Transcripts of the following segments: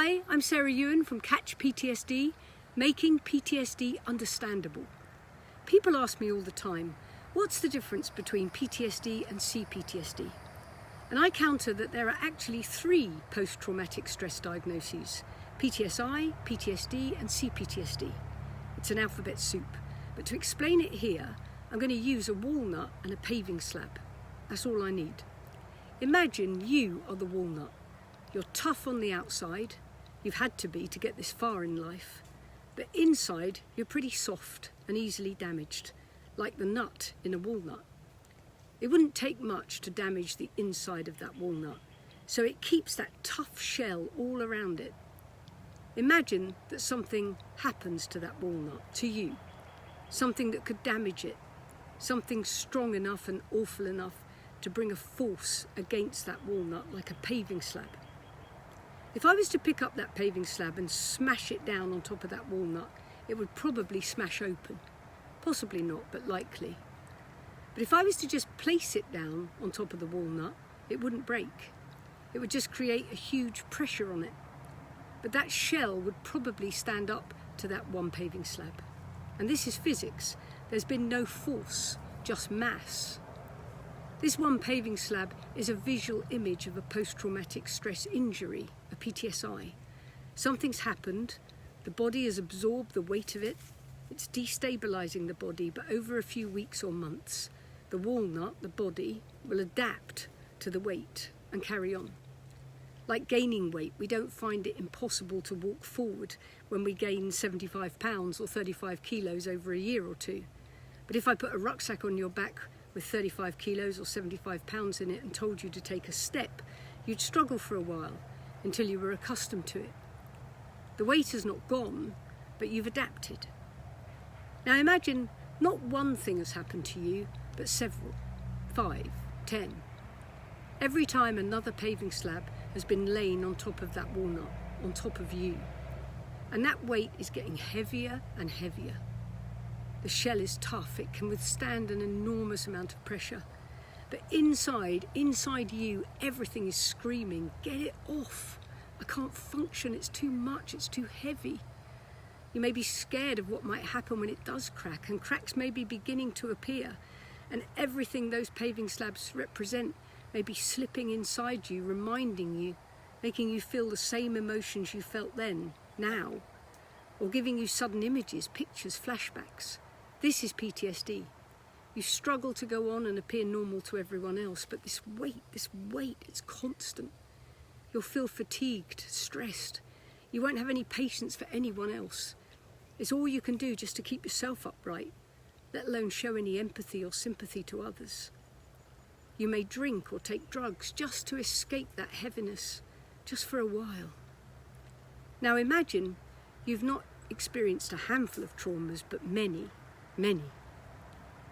Hi, I'm Sarah Ewan from Catch PTSD, making PTSD understandable. People ask me all the time, what's the difference between PTSD and C-PTSD? And I counter that there are actually 3 post-traumatic stress diagnoses: PTSI, PTSD and C-PTSD. It's an alphabet soup, but to explain it here, I'm going to use a walnut and a paving slab. That's all I need. Imagine you are the walnut. You're tough on the outside, you've had to be to get this far in life, but inside you're pretty soft and easily damaged, like the nut in a walnut. It wouldn't take much to damage the inside of that walnut, so it keeps that tough shell all around it. Imagine that something happens to that walnut, to you, something that could damage it, something strong enough and awful enough to bring a force against that walnut like a paving slab. If I was to pick up that paving slab and smash it down on top of that walnut, it would probably smash open. Possibly not, but likely. But if I was to just place it down on top of the walnut, it wouldn't break. It would just create a huge pressure on it. But that shell would probably stand up to that one paving slab. And this is physics. There's been no force, just mass. This one paving slab is a visual image of a post-traumatic stress injury, a PTSI. Something's happened, the body has absorbed the weight of it, it's destabilising the body, but over a few weeks or months, the walnut, the body, will adapt to the weight and carry on. Like gaining weight, we don't find it impossible to walk forward when we gain 75 pounds or 35 kilos over a year or two. But if I put a rucksack on your back with 35 kilos or 75 pounds in it and told you to take a step, you'd struggle for a while until you were accustomed to it. The weight has not gone, but you've adapted. Now imagine not one thing has happened to you, but several, 5, 10. Every time another paving slab has been laid on top of that walnut, on top of you. And that weight is getting heavier and heavier. The shell is tough, it can withstand an enormous amount of pressure. But inside you, everything is screaming, get it off. I can't function, it's too much, it's too heavy. You may be scared of what might happen when it does crack, and cracks may be beginning to appear, and everything those paving slabs represent may be slipping inside you, reminding you, making you feel the same emotions you felt then, now, or giving you sudden images, pictures, flashbacks. This is PTSD. You struggle to go on and appear normal to everyone else, but this weight, it's constant. You'll feel fatigued, stressed. You won't have any patience for anyone else. It's all you can do just to keep yourself upright, let alone show any empathy or sympathy to others. You may drink or take drugs just to escape that heaviness, just for a while. Now imagine you've not experienced a handful of traumas, but many,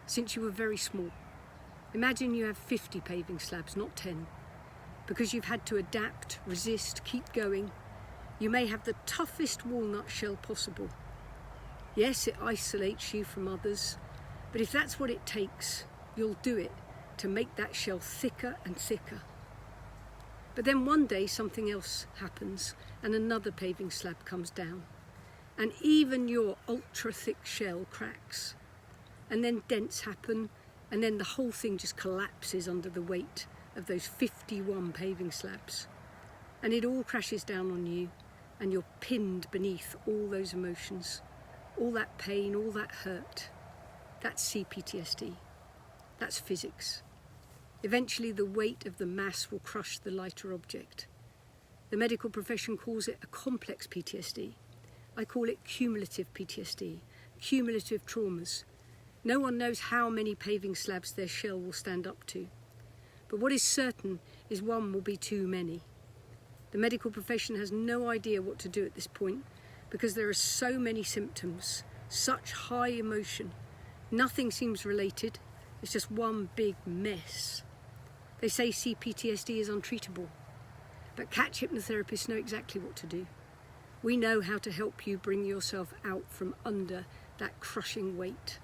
since you were very small. Imagine you have 50 paving slabs, not 10, because you've had to adapt, resist, keep going. You may have the toughest walnut shell possible. Yes, it isolates you from others, but if that's what it takes, you'll do it to make that shell thicker and thicker. But then one day something else happens and another paving slab comes down. And even your ultra-thick shell cracks. And then dents happen, and then the whole thing just collapses under the weight of those 51 paving slabs. And it all crashes down on you, and you're pinned beneath all those emotions, all that pain, all that hurt. That's C-PTSD. That's physics. Eventually the weight of the mass will crush the lighter object. The medical profession calls it a complex PTSD. I call it cumulative PTSD, cumulative traumas. No one knows how many paving slabs their shell will stand up to. But what is certain is one will be too many. The medical profession has no idea what to do at this point because there are so many symptoms, such high emotion. Nothing seems related. It's just one big mess. They say C-PTSD is untreatable, but Catch hypnotherapists know exactly what to do. We know how to help you bring yourself out from under that crushing weight,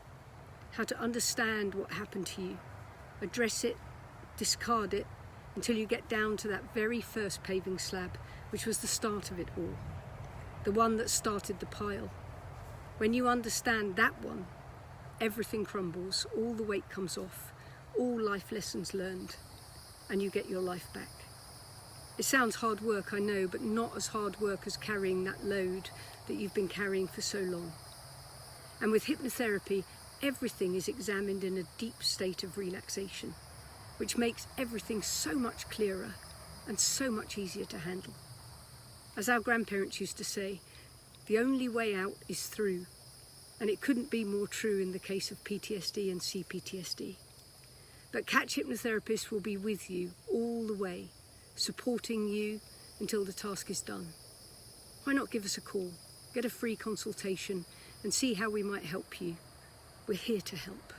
how to understand what happened to you, address it, discard it, until you get down to that very first paving slab which was the start of it all, the one that started the pile. When you understand that one, everything crumbles, all the weight comes off, all life lessons learned, and you get your life back. It sounds hard work, I know, but not as hard work as carrying that load that you've been carrying for so long. And with hypnotherapy, everything is examined in a deep state of relaxation, which makes everything so much clearer and so much easier to handle. As our grandparents used to say, the only way out is through, and it couldn't be more true in the case of PTSD and CPTSD. But Catch hypnotherapists will be with you all the way, supporting you until the task is done. Why not give us a call, get a free consultation, and see how we might help you? We're here to help.